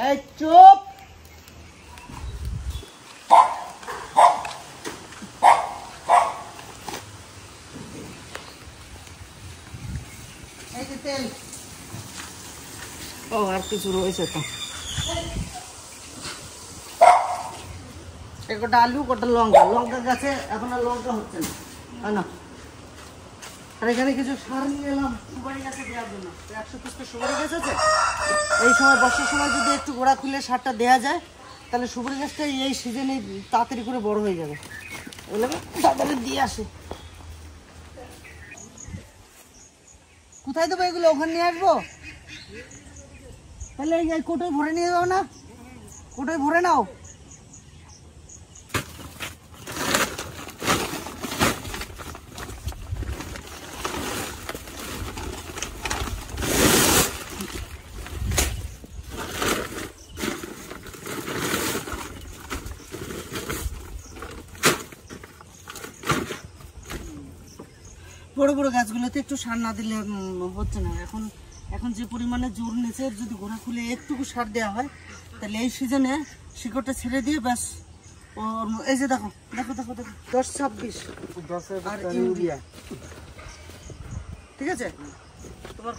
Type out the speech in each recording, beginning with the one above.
এই চুপ। এই যে তেল। ও আর কিছু রয়েছে তো। একটা আলু, কটা লঙ্কা। লঙ্কা গাছে এখন আর লঙ্কা হচ্ছে না, না। আর এখানে কিছু সার নিয়ে এলাম সুপারি গাছে দেওয়ার জন্য। 100 পিস সুপারি গাছ আছে। এই সময় বর্ষার সময় যদি একটু গোড়া খুলে সারটা দেওয়া যায়, তাহলে সুপারি গাছটা এই সিজনে তাড়াতাড়ি করে বড় হয়ে যাবে। এগুলোকে তাড়াতাড়ি দিয়ে আসে। কোথায় দেবো এগুলো? ওখানে নিয়ে আসবো? তাহলে এই কোটোয় ভরে নিয়ে যাবো না? কোটোয় ভরে নাও। বড় বড় গাছগুলোতে একটু সার না দিলে হচ্ছে না। এখন যে পরিমাণে জোর নিচে, যদি গোড়া খুলে একটুকু সার দেওয়া হয়, তাহলে এই সিজনে শিকড়টা ছেড়ে দিয়ে ব্যাস। এই যে দেখো দেখো দেখো দেখো 10-26 আর ইউরিয়া। ঠিক আছে, তোমার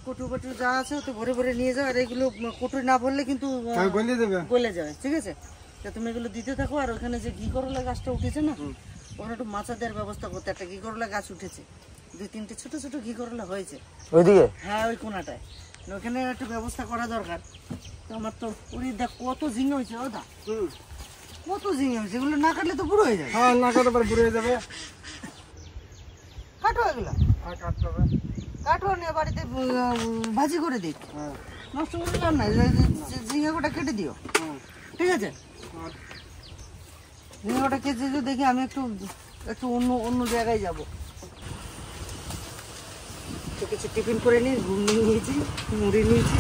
কটু যা আছে তো ভরে ভরে নিয়ে যাও। আর এগুলো কটু না ভরলে কিন্তু গলে যাবে। ঠিক আছে, তা তুমি এগুলো দিতে থাকো। আর ওখানে যে ঘি করলা গাছটা উঠেছে না, ওখানে একটু মাচা দেওয়ার ব্যবস্থা করতে। একটা ঘি করলা গাছ উঠেছে, 2-3টে ছোট ছোট ঘি করলা হয়েছে ওইদিকে। হ্যাঁ, ওই কোনাটায়। ওখানে একটু ব্যবস্থা করা দরকার। তো আমার তো ওই দেখ কত ঝিঙে হয়েছে। ওদা কত ঝিঙে হয়েছে, এগুলো না কাটলে তো বুড়ো হয়ে যাবে। হ্যাঁ, না কাটলে বুড়ো হয়ে যাবে। কাটো এগুলো। হ্যাঁ, কাটতে হবে। কাটো, নিয়ে বাড়িতে ভাজি করে দিই। হ্যাঁ, নষ্ট করে লাভ নাই। ঝিঙে গোটা কেটে দিও। ঠিক আছে, ঝিঙে গোটা কেটে দিও। দেখি আমি একটু অন্য জায়গায় যাবো। তো কিছু টিফিন করে নিই। ঘুগনি নিয়েছি, মুড়ি নিয়েছি,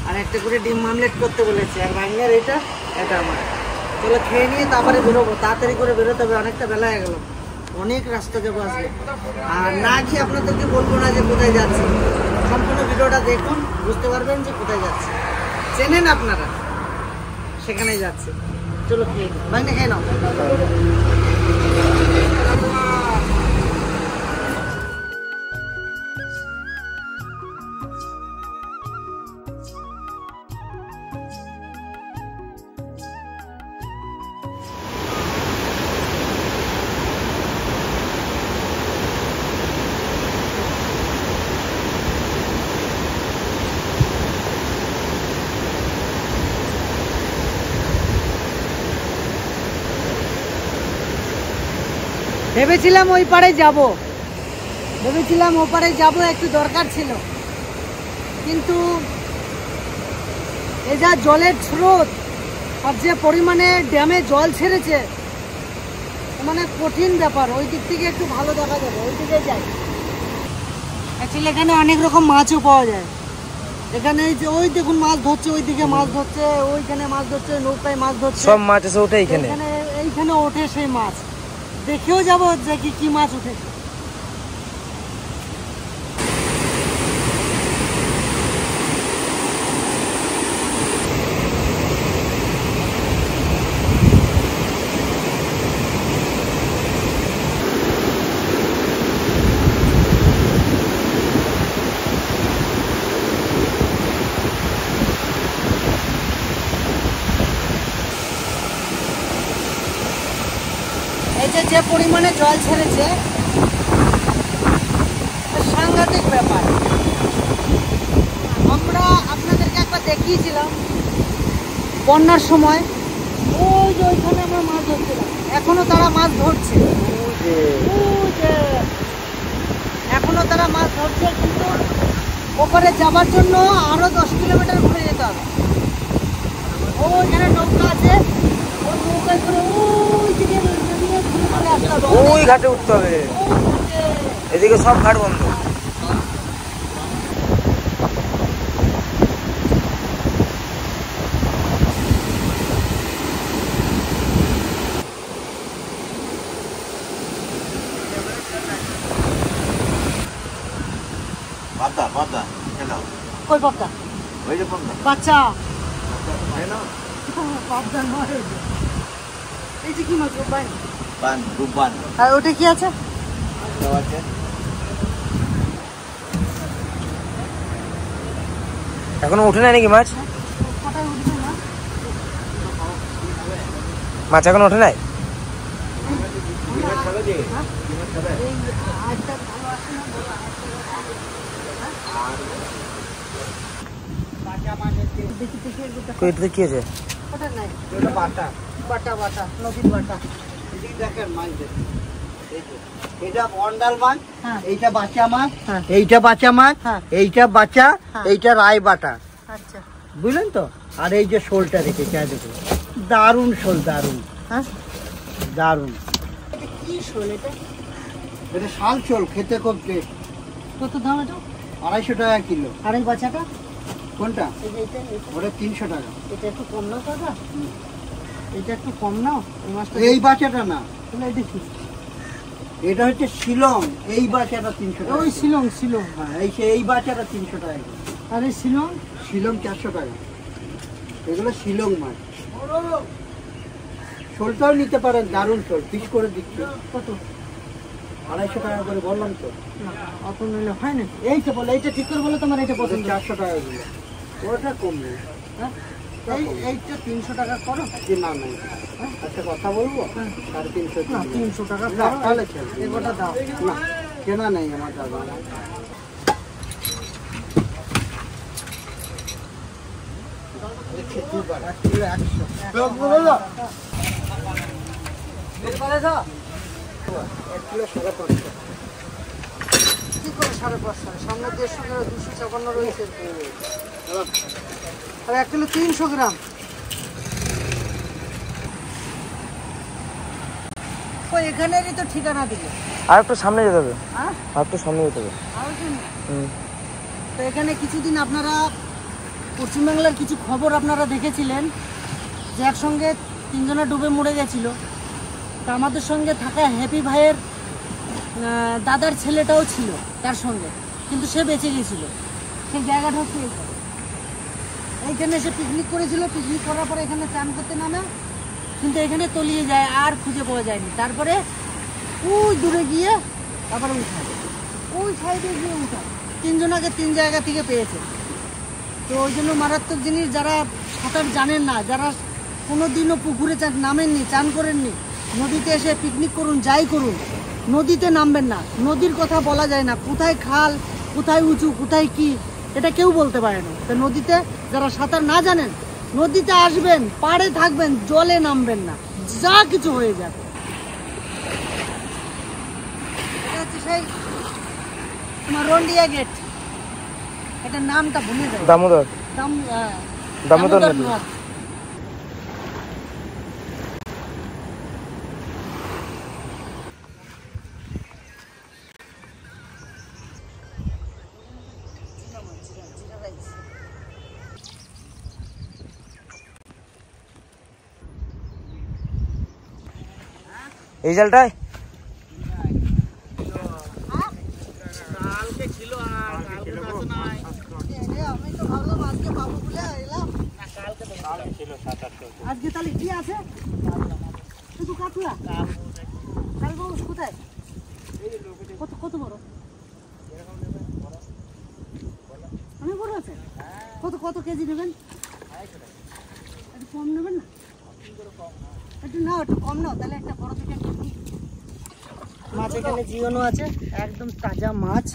আর একটা করে ডিম আমলেট করতে বলেছি। আর বাংলার এটা আমার। চলো খেয়ে নিয়ে তারপরে বেরোবো। তাড়াতাড়ি করে বেরোতে হবে, অনেকটা বেলা হয়ে গেল। অনেক রাস্তা যাবো আসবে। আর না খেয়ে আপনাদেরকে বলবো না যে কোথায় যাচ্ছি। সম্পূর্ণ ভিডিওটা দেখুন, বুঝতে পারবেন যে কোথায় যাচ্ছে। চেনেন আপনারা, সেখানেই যাচ্ছে। চলো খেয়ে নিই। বাংলা খেয়ে নাও। ভেবেছিলাম ওই পাড়ে যাব, একটু দরকার ছিল। কিন্তু এই যা জলের স্রোত আর যে পরিমাণে ড্যামে জল ছেড়েছে, মানে কঠিন ব্যাপার। ওই দিক থেকে একটু ভালো দেখা যাবে, ওই দিকে যাই। অ্যাকচুয়ালি এখানে অনেক রকম মাছও পাওয়া যায়। এখানে যে ওই দেখুন মাছ ধরছে, ওইদিকে মাছ ধরছে, ওইখানে মাছ ধরছে, নৌকায় মাছ ধরছে, সব মাছ এসে ওঠে এইখানে ওঠে সেই মাছ। দেখেও যাবো যে কি মাছ উঠেছে। যে পরিমাণে জল ছেড়েছে, সাংঘাতিক ব্যাপার। আমরা আপনাদেরকে একবার দেখিয়েছিলাম বন্যার সময়। ওই যে ওইখানে আমরা মাছ ধরছিলাম, এখনো তারা মাছ ধরছে। এখনো তারা মাছ ধরছে, কিন্তু ওপরে যাবার জন্য আরো 10 কিলোমিটার ঘুরে যেতে হবে। ওইখানে নৌকা আছে, ওই নৌকায় করে ওই ঘাটে উঠতে হবে। এদিকে সব ঘাট বন্ধ। কই পাবদা? বাচ্চা পাবদা নয়, এই যে কি মাছ? রূপবান। আর ওটা কি আছে? এখনো উঠে নাই নাকি মাছ? মাছ এখনো ওঠে নাই? কি আছে? এটা বন্ডাল মাছ, এইটা বাচ্চা মাছ, এইটা বাচ্চা মাছ, এইটা বাচ্চা, এইটা রায় বাটা। আচ্ছা, বুঝলেন তো? আর এই যে শোলটা রেখেছে, দেখুন দারুণ শোল, দারুণ দারুণ। কি শোল এটা? এটা শাল শোল, খেতে খুব টেস্ট। কত দাম এটা? 250 টাকা কিলো। আর এই বাচ্চাটা কোনটা? ওটা 300 টাকা। এটা একটু কম নাও দাদা, এটা একটু কম নাও। এই মাছটা, এই বাচ্চাটা না, এটা কি? এটা হচ্ছে শিলং। এই বাচ্চাটা 300 টাকা। ওই শিলং, শিলং। হ্যাঁ, এই বাচ্চাটা 300 টাকা। আর এই শিলং? শিলং 400 টাকা। এগুলো শিলং মাছ। শোলটাও নিতে পারেন, দারুণ শোল, পিস করে দিচ্ছি। কত? 250 টাকা করে বললাম তো। অত নিলে হয় না। এইটা বলো, এইটা ঠিক করে বলো, তোমার এটা পছন্দ। 400 টাকা দিলো, ওটা কম নেই। এইটা 300 টাকা করো। না না, আচ্ছা কথা বলবো, 350 না, 300 টাকা না, তাহলে এগোটা দাও। না, কেনা নেই আমার দাদা। কি করে 550? সামনে 150 গ্রাম, 256 রয়েছে। আর 1 কিলো 300 গ্রাম। ওই এখানেরই তো ঠিকানা দিলে। আর একটু সামনে যেতে হবে। হ্যাঁ, আর একটু সামনে যেতে হবে। তো এখানে কিছুদিন আপনারা পশ্চিমবাংলার কিছু খবর আপনারা দেখেছিলেন যে একসঙ্গে 3 জনা ডুবে মরে গেছিল। তা আমাদের সঙ্গে থাকা হ্যাপি ভাইয়ের দাদার ছেলেটাও ছিল তার সঙ্গে, কিন্তু সে বেঁচে গেছিল। সেই জায়গাটা হচ্ছে এইখানে সে পিকনিক করেছিল। পিকনিক করার পরে এখানে চান করতে নামে, কিন্তু এখানে তলিয়ে যায়, আর খুঁজে পাওয়া যায়নি। তারপরে ওই দূরে গিয়ে আবার উঠায়, ওই সাইডে গিয়ে উঠায়। 3 জনাকে 3 জায়গা থেকে পেয়েছে। তো ওই জন্য মারাত্মক জিনিস, যারা সাঁতার জানেন না, যারা কোনোদিনও পুকুরে নামেননি, চান করেননি, নদীতে এসে পিকনিক করুন, যাই করুন, নদীতে নামবেন না। নদীর কথা বলা যায় না, কোথায় খাল, কোথায় উঁচু, কোথায় কি, এটা কেউ বলতে পারে না। তো নদীতে যারা সাঁতার না জানেন, নদীতে আসবেন, পাড়ে থাকবেন, জলে নামবেন না, যা কিছু হয়ে যাবে। এটা হচ্ছে সেই তোমার রন্ডিয়া গেট, এটার নামটা ভুলে যায়। দামোদর, দামোদর নদী। এই জালটায় আজকে তাহলে কি আছে? শুধু কাতলা। কালবাউস কোথায়? কত কত বড়? অনেক বড় আছে। কত কত কেজি নেবেন? একটু কম নেবেন না? একটু নাও, একটু কম নাও, তাহলে একটা বড় থেকে মাছ এখানে জিওনো আছে, একদম তাজা মাছ।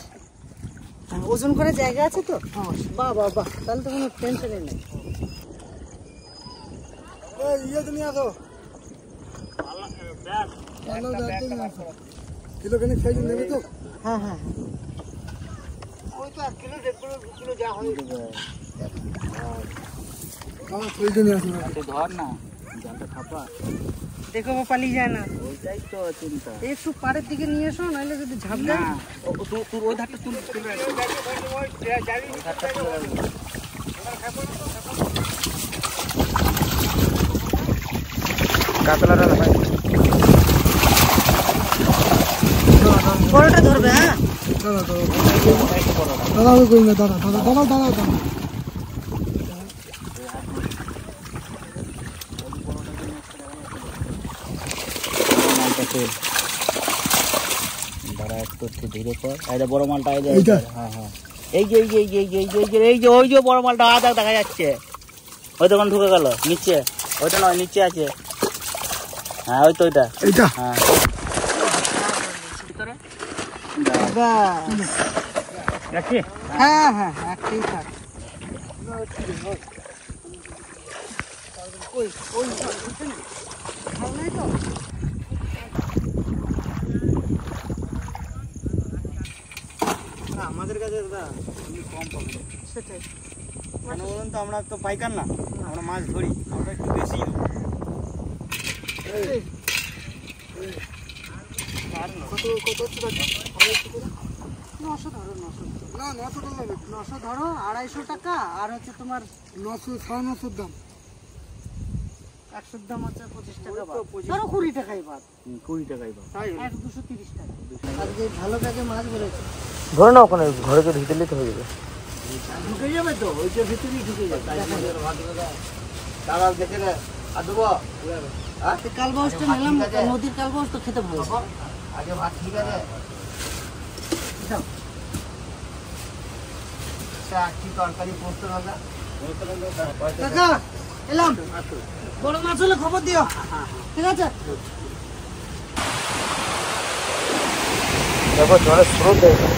ওজন করে জায়গা আছে তো? বাহ বাহ বাহ, তাহলে তো কোনো টেনশনই নেই। হ্যাঁ হ্যাঁ, ওই তো 1 কিলো 1.5 কিলো যা হয়। ধর না, জালটা খাপা। দেখো পালিয়ে যায় না, ওইটাই তো চিন্তা। একটু পাড়ের দিকে নিয়ে এসো, নাহলে যদি ঝাঁপ দেয়। তোর ওই ধারটা তুল। কাতলাটা না ভাই, বড়টা ধরবে। হ্যাঁ ধীরে কর, বড় মালটা হ্যাঁ হ্যাঁ, এই যে ওই যে বড় মালটা দেখা যাচ্ছে, ওই দোকান ঢুকে গেল নিচে, ওইটা নয় নিচে আছে, হ্যাঁ ওই তো ওইটা, হ্যাঁ হ্যাঁ হ্যাঁ হ্যাঁ ঠিক আছে। আমাদের কাছে দাদা কম পাবে, সেটাই কেন বলুন তো, আমরা তো পাইকার না, আমরা মাছ ধরি, আমরা একটু বেশি নশো ধরো, 250 টাকা, আর হচ্ছে তোমার 900 দাম, 100 দাম হচ্ছে 25 টাকা, ধরো 20 টাকাই বাদ, 20 টাকাই বাদ, 230 টাকা। আজকে ভালো কাজে মাছ ধরেছে, ধরে না ওখানে ঘরে তো ঢুকে দিলে তো হয়ে যাবে, ঢুকে যাবে তো, ওইটা ভিতরেই ঢুকে যাবে। দাঁড়াও দেখে রে, আর দেবো কালবাউসটা নিলাম, নদীর কালবাউস তো খেতে ভালো, আগে ভাত ঠিক আছে, কি তরকারি পোস্ত রান্না, কাকা এলাম, বড় মাছ হলে খবর দিও, ঠিক আছে? দেখো জলের স্রোত দেখো,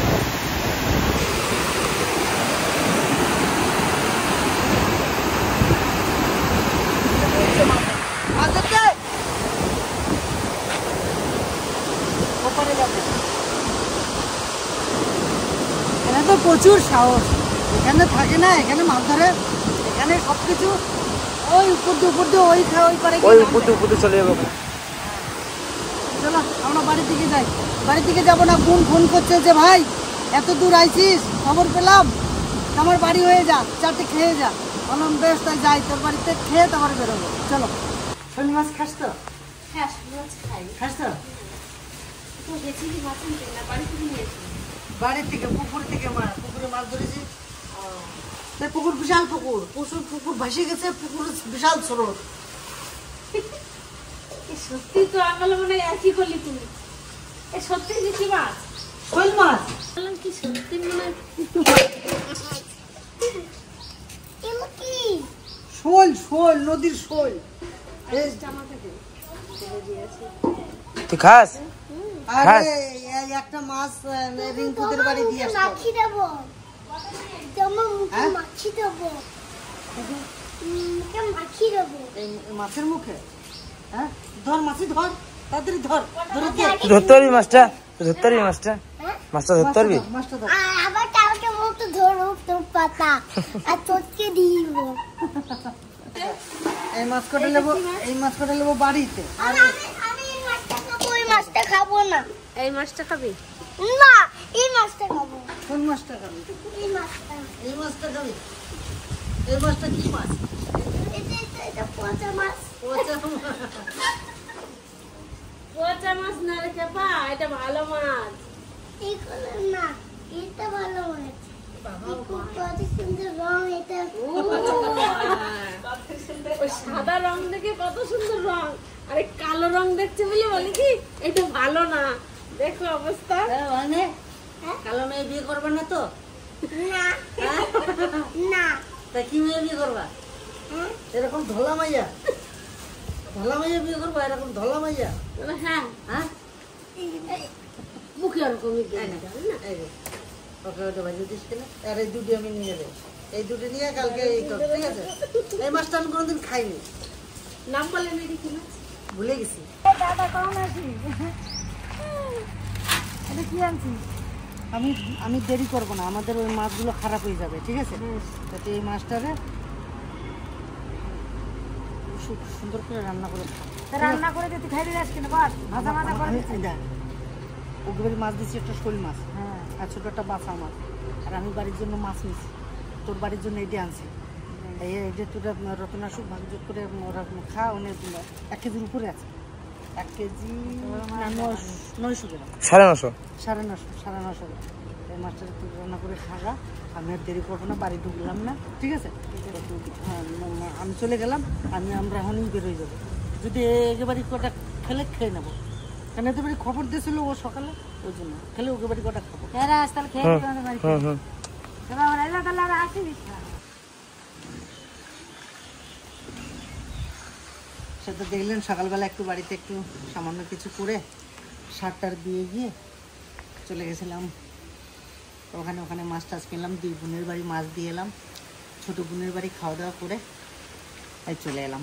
এখানে তো প্রচুর সাহস, এখানে থাকে না, এখানে মাছ ধরে, এখানে সবকিছু ওই উপর দিয়ে ওই করে ওই উপর দিয়ে চলে যাবে। চলো আমরা বাড়ির দিকে যাই, বাড়ির দিকে যাবো না, বোন ফোন করছে যে ভাই এত দূর আইছিস, খবর পেলাম, আমার বাড়ি হয়ে যা, চারটে খেয়ে যা, বললাম বেশ তাই যাই, তোর বাড়িতে খেয়ে তারপরে বেরোবো। চলো, শোল মাছ খাস তো? হ্যাঁ, মাছ খাই। খাস তো? তো গেছিলি মাছ আনতে না, বাড়ি থেকে নিয়েছি। বাড়ির থেকে, পুকুর থেকে পুকুরে মাছ ধরেছি, পুকুর বিশাল পুকুর ভাসে গেছে, পুকুর বিশাল স্রোত। সত্যি তো আঙালে মনে হয় একই করলি তুমি, এ সত্যি গেছি মাছ, শোল মাছ বললাম কি সত্যি মনে হয় শোল নদীর শোল। তুই খাস? আরে একটা মাছ রিঙ্কুদের বাড়ি দিয়ে আসতে হবে। মাছি দেবো, তোমার মুখে মাছি দেবো, মুখে মাছি দেবো। এই মাছের মুখে, হ্যাঁ ধর মাছি, ধর তাড়াতাড়ি ধর, ধরে দে। তুই ধরতে পারবি মাছটা? তুই ধরতে পারবি মাছটা? মাছটা ধরতে পারবি? মাছটা ধর। আবার টাউকে মতো ধরো তোর পাতা আর চটকে দিব। এই মাছ কটা নেবো বাড়িতে। আমি এই মাছটা খাবো, এই মাছটা খাবো না। এই মাছটা খাবি? না, এই মাছটা খাবো। কোন মাছটা খাবি? এই মাছটা, এই মাছটা খাবি? এই মাছটা কি মাছ? এটা পচা মাছ। পচা মাছ না রে খেপা, এটা ভালো মাছ। এইগুলো না, এটা ভালো মাছ। কত সুন্দর রং এটা। ওই সাদা রং দেখে কত সুন্দর রং, আরে কালো রং দেখছে বলে বলি কি এটা ভালো না। দেখো অবস্থা। মানে কালো মেয়ে বিয়ে করবে না তো? না না, তা কি মেয়ে বিয়ে করবা? এরকম ধলা মাইয়া বিয়ে করবা? এরকম ধলা মাইয়া? হ্যাঁ, হ্যাঁ মুখে ওরকমই এই যে, ওকে ওটা ভাজি দিস কিনা? আর এই দুটি আমি নিয়ে যাই, এই দুটি নিয়ে কালকে এই কর, ঠিক আছে? এই মাছটা আমি কোনোদিন খাইনি, নাম বলে মেয়েটি কি মাছ? ভুলে গেছি। দাদা কেমন আছিস? এটা কি আনছিস? আমি দেরি করবো না, আমাদের ওই মাছগুলো খারাপ হয়ে যাবে, ঠিক আছে? তাতে এই মাছটারে সুন্দর করে রান্না করে রান্না করে তুই খাই দিস কেন? বাস ভাজা ভাজা করে ওগুলোর মাছ দিচ্ছি, একটা শোল মাছ, হ্যাঁ, আর ছোট একটা বাছা মাছ, আর আমি বাড়ির জন্য মাছ নিচ্ছি, তোর বাড়ির জন্য এটি আনছি। এই যে তোরা রতনা সুখ ভাগযোগ করে ওরা খা, অনেক 1 কেজির উপরে আছে, 1 কেজি 900 গ্রাম, 950। 950 গ্রাম। মাছটা তুই রান্না করে খাগা, আমি আর দেরি করবো না, বাড়ি ঢুকলাম না, ঠিক আছে? হ্যাঁ, আমি চলে গেলাম, আমরা এখনই বেরোয় যাবো। যদি একেবারে কটা খেলে খেয়ে নেবো, কারণ এতে বাড়ি খবর দিয়েছিল ও সকালে, ওই জন্য খেলে ওকে বাড়ি কটা খাবো। তাহলে খেয়ে নিতে আমাদের বাড়িতে। আমার এলো তাহলে আর আসিস না। সেটা দেখলেন সকালবেলা একটু বাড়িতে একটু সামান্য কিছু করে সারটার দিয়ে গিয়ে চলে গেছিলাম ওখানে মাছ টাছ কিনলাম, 2 বোনের বাড়ি মাছ দিয়ে এলাম, ছোটো বোনের বাড়ি খাওয়া দাওয়া করে চলে এলাম।